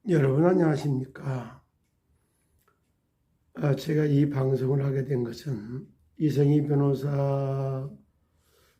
여러분 안녕하십니까? 제가 이 방송을 하게 된 것은 이성희 변호사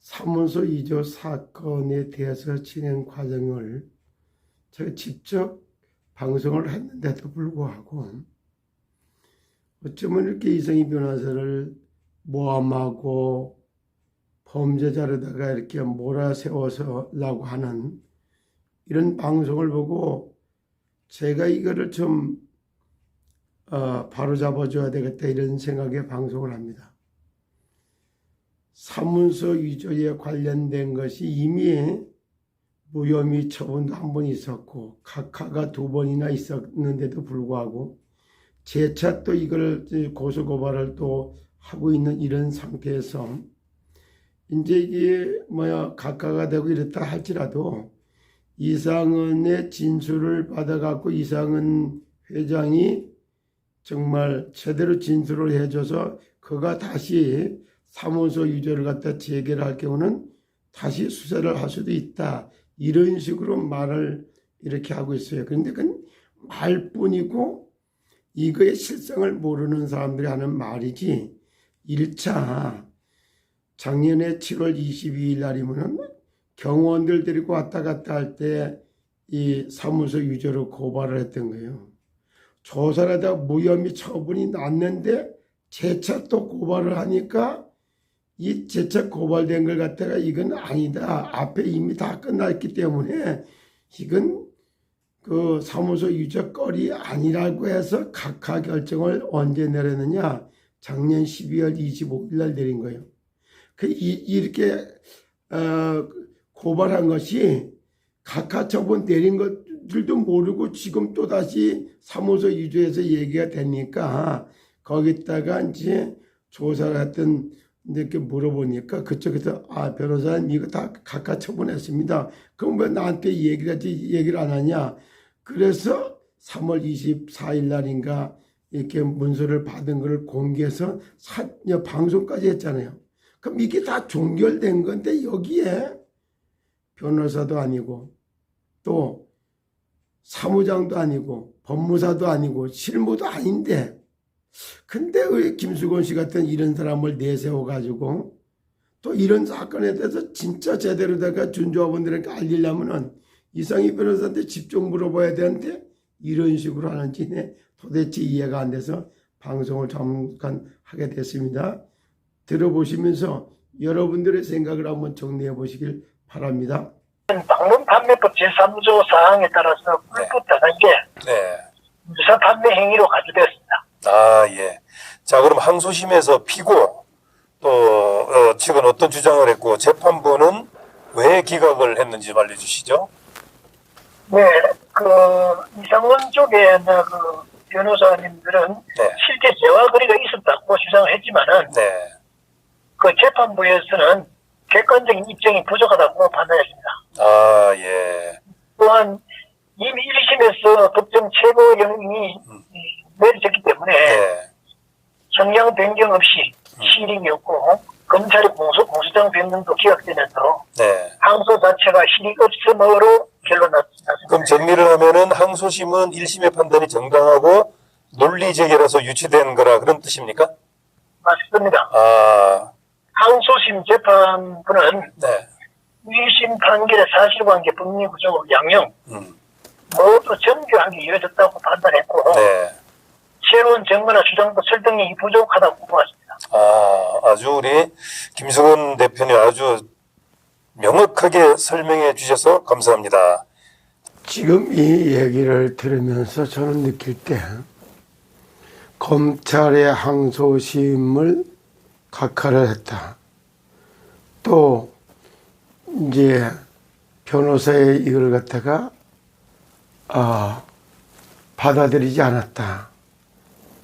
사문서 위조 사건에 대해서 진행 과정을 제가 직접 방송을 했는데도 불구하고 어쩌면 이렇게 이성희 변호사를 모함하고 범죄자로다가 이렇게 몰아세워서라고 하는 이런 방송을 보고 제가 이거를 좀 바로잡아줘야 되겠다 이런 생각에 방송을 합니다. 사문서 위조에 관련된 것이 이미 무혐의 처분도 한 번 있었고 각하가 2번이나 있었는데도 불구하고 재차 또 이걸 고소고발을 또 하고 있는 이런 상태에서 이제 이게 각하가 되고 이랬다 할지라도 이상은의 진술을 받아갖고 이상은 회장이 정말 제대로 진술을 해줘서 그가 다시 사무소 위조를 갖다 재개를 할 경우는 다시 수사를 할 수도 있다. 이런 식으로 말을 이렇게 하고 있어요. 그런데 그건 말뿐이고 이거의 실상을 모르는 사람들이 하는 말이지 1차 작년에 7월 22일 날이면은 경호원들 데리고 왔다 갔다 할 때 이 사무소 위조로 고발을 했던 거예요. 조사를 하다가 무혐의 처분이 났는데 재차 또 고발을 하니까 이 재차 고발된 걸 갖다가 이건 아니다. 앞에 이미 다 끝났기 때문에 이건 그 사무소 위조 건이 아니라고 해서 각하 결정을 언제 내렸느냐? 작년 12월 25일 날 내린 거예요. 이렇게 고발한 것이 각하 처분 내린 것들도 모르고 지금 또다시 사무소 위조해서 얘기가 되니까 거기다가 이제 조사를 했던 이렇게 물어보니까 그쪽에서 변호사님 이거 다 각하 처분했습니다. 그럼 왜 나한테 얘기를 안 하냐? 그래서 3월 24일 날인가 이렇게 문서를 받은 걸 공개해서 방송까지 했잖아요. 그럼 이게 다 종결된 건데 여기에 변호사도 아니고 또 사무장도 아니고 법무사도 아니고 실무도 아닌데 근데 왜 김수건 씨 같은 이런 사람을 내세워가지고 또 이런 사건에 대해서 진짜 제대로다가 준조합원들에게 알리려면은 이상희 변호사한테 집중 물어봐야 되는데 이런 식으로 하는지 도대체 이해가 안 돼서 방송을 잠깐 하게 됐습니다. 들어보시면서 여러분들의 생각을 한번 정리해 보시길 바랍니다. 방문 판매법 제3조 사항에 따라서 불법 다단계 유사 판매 행위로 가주되었습니다. 예. 자, 그럼 항소심에서 피고 또 측은 어떤 주장을 했고 재판부는 왜 기각을 했는지 좀 알려주시죠. 네, 이상원 쪽에 변호사님들은 실제 재화 거래가 있었다고 주장을 했지만은 재판부에서는 객관적인 입증이 부족하다고 판단했습니다. 예. 또한 이미 1심에서 법정 최고형이 내려졌기 때문에 형량 변경 없이 실익이었고 검찰의 공소장 변경도 기각되면서 항소 자체가 실익 없음으로 결론났습니다. 그럼 정리를 하면은 항소심은 1심의 판단이 정당하고 논리적이라서 유치된 거라 그런 뜻입니까? 맞습니다. 항소심 재판부는 1심 판결의 사실관계, 법리구조, 양형 모두 정교하게 이어졌다고 판단했고 새로운 증거나 주장도 설득력이 부족하다고 보았습니다. 아주 우리 김수건 대표님 아주 명확하게 설명해 주셔서 감사합니다. 지금 이 얘기를 들으면서 저는 느낄 때 검찰의 항소심을 각하를 했다. 또 이제 변호사의 이걸 갖다가 받아들이지 않았다.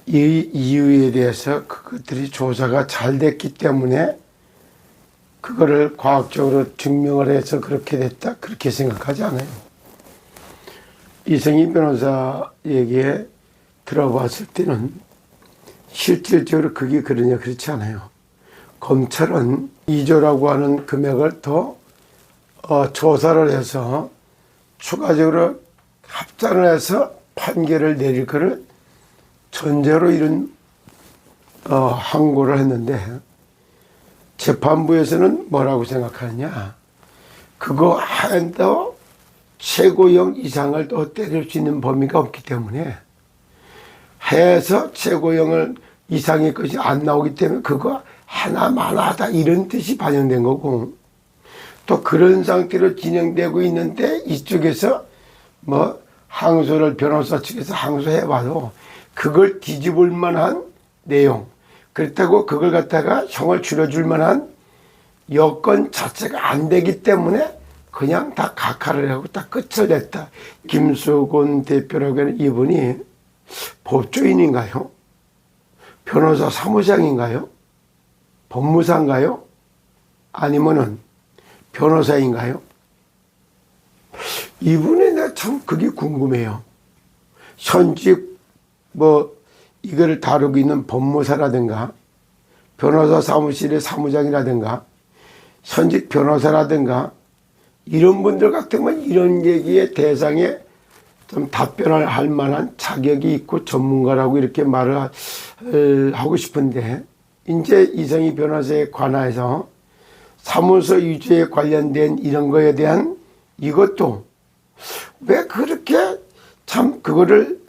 이 이유에 대해서 그것들이 조사가 잘 됐기 때문에 그거를 과학적으로 증명을 해서 그렇게 됐다. 그렇게 생각하지 않아요. 이성희 변호사 얘기에 들어봤을 때는 실질적으로 그게 그러냐 그렇지 않아요. 검찰은 2조라고 하는 금액을 더 조사를 해서 추가적으로 합산을 해서 판결을 내릴 거를 전제로 이런 항고를 했는데 재판부에서는 뭐라고 생각하느냐, 그거 한도 최고형 이상을 또 때릴 수 있는 범위가 없기 때문에 해서 최고형을 이상의 것이 안 나오기 때문에 그거 하나만하다 이런 뜻이 반영된 거고, 또 그런 상태로 진행되고 있는데 이쪽에서 뭐 항소를 변호사 측에서 항소해봐도 그걸 뒤집을 만한 내용, 그렇다고 그걸 갖다가 형을 줄여줄 만한 여건 자체가 안 되기 때문에 그냥 다 각하를 하고 딱 끝을 냈다. 김수곤 대표라고 하는 이분이 법조인인가요? 변호사 사무장인가요? 법무사인가요? 아니면은 변호사인가요? 이분이 내가 참 그게 궁금해요. 현직 뭐 이거를 다루고 있는 법무사라든가 변호사 사무실의 사무장이라든가 현직 변호사라든가 이런 분들 같으면 이런 얘기의 대상에 좀 답변을 할 만한 자격이 있고 전문가라고 이렇게 말을 하고 싶은데, 이제 이성희 변호사에 관해서 사무소 위주에 관련된 이런 거에 대한 이것도 왜 그렇게 참 그거를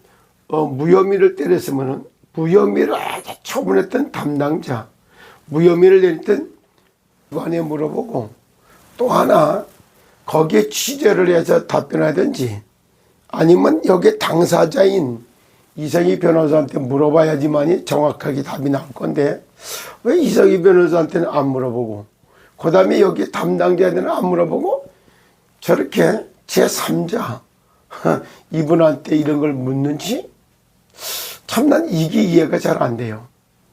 무혐의를 때렸으면은 무혐의를 아주 처분했던 담당자, 무혐의를 내렸던 관에 물어보고, 또 하나 거기에 취재를 해서 답변하든지 아니면 여기 당사자인 이성희 변호사한테 물어봐야지만이 정확하게 답이 나올 건데 왜 이성희 변호사한테는 안 물어보고 그 다음에 여기 담당자한테는 안 물어보고 저렇게 제3자 이분한테 이런 걸 묻는지 참 난 이게 이해가 잘 안 돼요.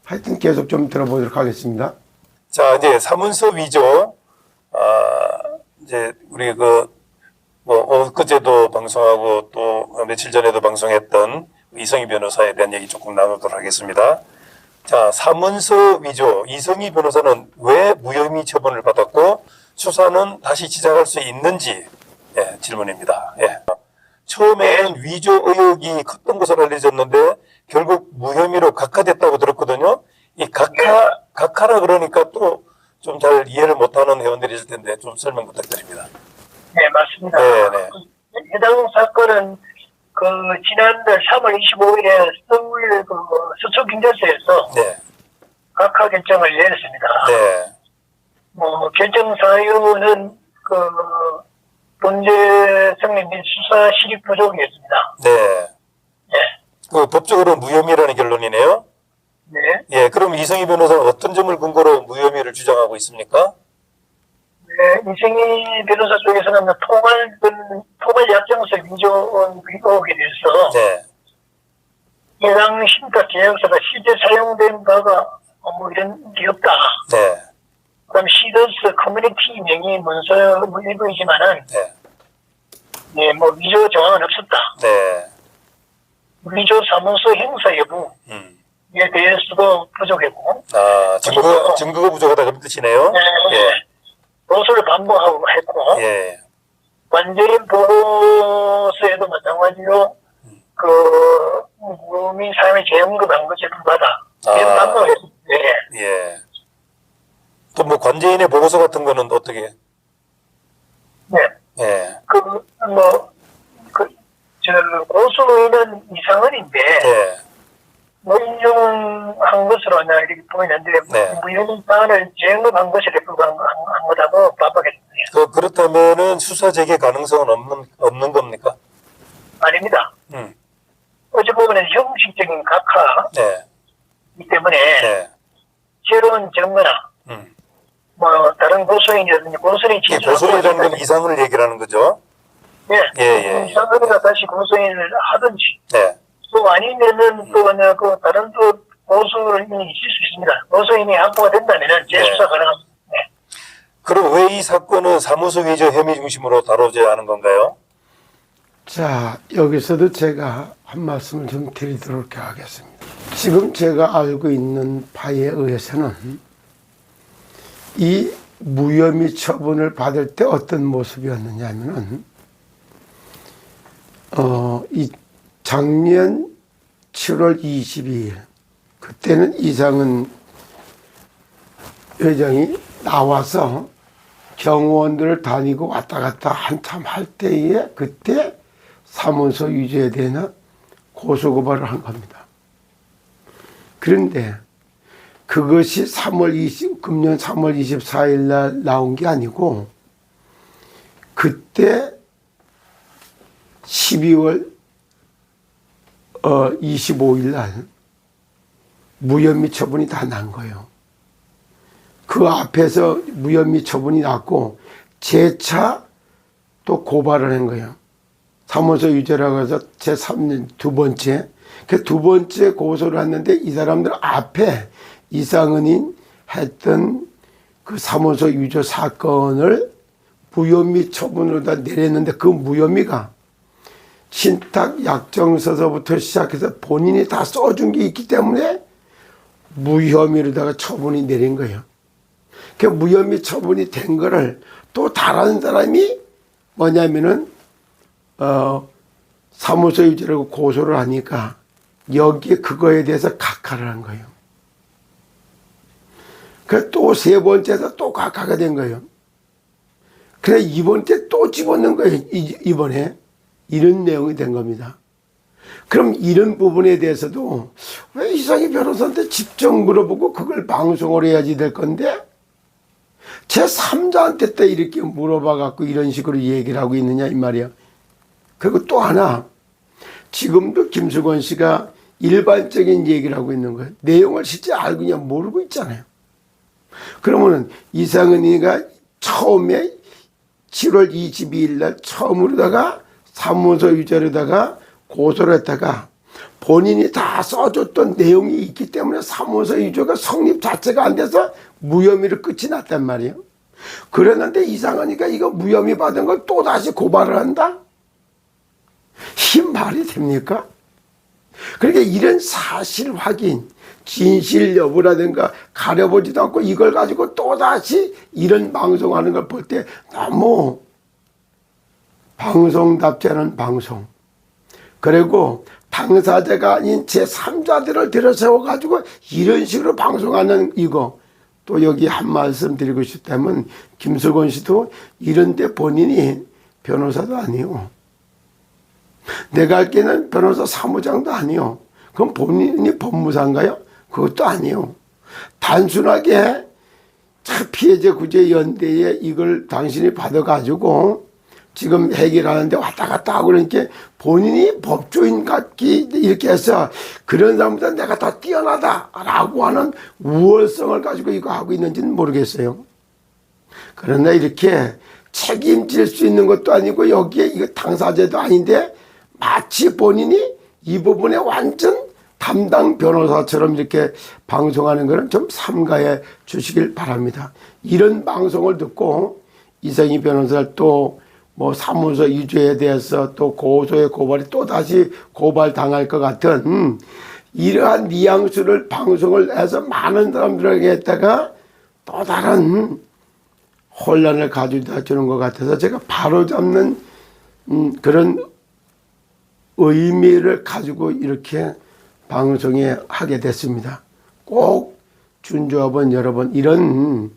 하여튼 계속 좀 들어보도록 하겠습니다. 자, 이제 사문서 위조, 이제 우리 엊그제도 방송하고 또 며칠 전에도 방송했던 이성희 변호사에 대한 얘기 조금 나누도록 하겠습니다. 자, 사문서 위조, 이성희 변호사는 왜 무혐의 처분을 받았고 수사는 다시 시작할 수 있는지, 예, 질문입니다. 예. 처음엔 위조 의혹이 컸던 것으로 알려졌는데 결국 무혐의로 각하됐다고 들었거든요. 이 각하라 그러니까 또 좀 잘 이해를 못하는 회원들이 있을 텐데 좀 설명 부탁드립니다. 네, 맞습니다. 네. 해당 사건은 지난달 3월 25일에 서울 서초경찰서에서 네. 각하 결정을 내렸습니다. 네. 결정 사유는 문제 성립 및 수사 실익 부족이었습니다. 네. 네. 법적으로 무혐의라는 결론이네요. 네. 예, 그럼 이성희 변호사는 어떤 점을 근거로 무혐의를 주장하고 있습니까? 네, 이승희 변호사 쪽에서는 토벌 약정서 위조 의혹에 대해서 네. 해당 심사 계약서가 실제 사용된 바가 이런 게 없다. 네. 그다음 시더스 커뮤니티 명의 문서 일부이지만은 네. 네, 위조 정황은 없었다. 네. 위조 사무소 행사 여부에 대해서도 부족했고. 증거가 부족하다 그런 뜻이네요. 네. 예. 보수를 반복하고 했고. 예. 관제인 보고서에도 마찬가지로 무민 사람의 재연금한 것에 불과하다. 이런 반복을 했는데. 예. 또 관제인의 보고서 같은 거는 어떻게? 네. 예. 고소인은 이상은인데. 네. 인용한 것으로 이렇게 보이는데. 네. 무혐의 사안을 재연금한 것에 불과한 거다고 반박했습니다. 그렇다면은 수사 재개 가능성은 없는 겁니까? 아닙니다. 어찌 보면 형식적인 각하이기 때문에. 네. 새로운 증거나. 다른 고소인이라든지 고소인이라는 건 이상을 얘기를 하는 거죠. 네. 예. 이상은이가 다시 고소인을 하든지. 네. 또 아니면은 다른 고소인이 있을 수 있습니다. 고소인이 확보가 된다면은 재수사 가능합니다. 네. 그럼 왜 이 사건은 사무소 위조 혐의 중심으로 다뤄져야 하는 건가요? 자, 여기서도 제가 한 말씀을 좀 드리도록 하겠습니다. 지금 제가 알고 있는 바에 의해서는 이 무혐의 처분을 받을 때 어떤 모습이었느냐 하면은, 이 작년 7월 22일 그때는 이상은 회장이 나와서 경호원들을 다니고 왔다 갔다 한참 할 때에 그때 사문서 위조에 대한 고소고발을 한 겁니다. 그런데 그것이 금년 3월 24일 날 나온 게 아니고 그때 12월 25일 날 무혐의 처분이 다 난 거예요. 그 앞에서 무혐의 처분이 났고 재차 또 고발을 한 거예요. 사무소 유죄라고 해서 제3년 두 번째. 그 두 번째 고소를 했는데 이 사람들 앞에 이상은이 했던 그 사무소 유죄 사건을 무혐의 처분으로 다 내렸는데 그 무혐의가 신탁 약정서서부터 시작해서 본인이 다 써준 게 있기 때문에 무혐의로다가 처분이 내린 거예요. 그 무혐의 처분이 된 거를 또 다른 사람이 뭐냐면은 사무소 유죄라고 고소를 하니까 여기에 그거에 대해서 각하를 한 거예요. 그 또 세 번째에서 또 각하가 된 거예요. 그래 이번 때 또 집어넣은 거예요. 이번에 이런 내용이 된 겁니다. 그럼 이런 부분에 대해서도 왜 이상희 변호사한테 직접 물어보고 그걸 방송을 해야지 될 건데 제3자한테 또 이렇게 물어봐 갖고 이런 식으로 얘기를 하고 있느냐 이 말이야. 그리고 또 하나 지금도 김수건 씨가 일반적인 얘기를 하고 있는 거예요. 내용을 실제 알고 그냥 모르고 있잖아요. 그러면은 이상은이가 처음에 7월 22일 날 처음으로다가 사무소 유죄로다가 고소를 했다가 본인이 다 써줬던 내용이 있기 때문에 사무소 유죄가 성립 자체가 안 돼서 무혐의로 끝이 났단 말이에요. 그랬는데 이상하니까 이거 무혐의 받은 걸 또 다시 고발을 한다? 이 말이 됩니까? 그러니까 이런 사실 확인, 진실 여부라든가 가려보지도 않고 이걸 가지고 또다시 이런 방송하는 걸 볼 때 너무 방송답지 않은 방송. 그리고 당사자가 아닌 제3자들을 들어세워가지고 이런 식으로 방송하는 이거. 또 여기 한 말씀 드리고 싶다면 김수건 씨도 이런데 본인이 변호사도 아니요. 내가 알기에는 변호사 사무장도 아니요. 그럼 본인이 법무사인가요? 그것도 아니요. 단순하게 피해자 구제 연대에 이걸 당신이 받아가지고 지금 해결하는데 왔다 갔다 하고 그러니까 본인이 법조인 같기 이렇게 해서 그런 사람보다 내가 더 뛰어나다라고 하는 우월성을 가지고 이거 하고 있는지는 모르겠어요. 그러나 이렇게 책임질 수 있는 것도 아니고 여기에 이거 당사자도 아닌데 마치 본인이 이 부분에 완전 담당 변호사처럼 이렇게 방송하는 것은 좀 삼가해 주시길 바랍니다. 이런 방송을 듣고 이상희 변호사를 또 뭐 사무소 유죄에 대해서 또 고소의 고발이 또 다시 고발 당할 것 같은 이러한 뉘앙스를 방송을 해서 많은 사람들에게 했다가 또 다른 혼란을 가져다 주는 것 같아서 제가 바로잡는 그런 의미를 가지고 이렇게 방송에 하게 됐습니다. 꼭 준조합원 여러분 이런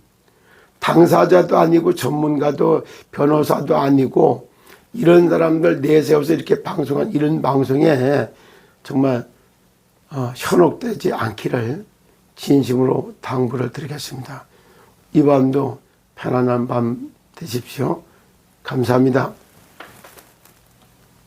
당사자도 아니고 전문가도 변호사도 아니고 이런 사람들 내세워서 이렇게 방송한 이런 방송에 정말 현혹되지 않기를 진심으로 당부를 드리겠습니다. 이 밤도 편안한 밤 되십시오. 감사합니다.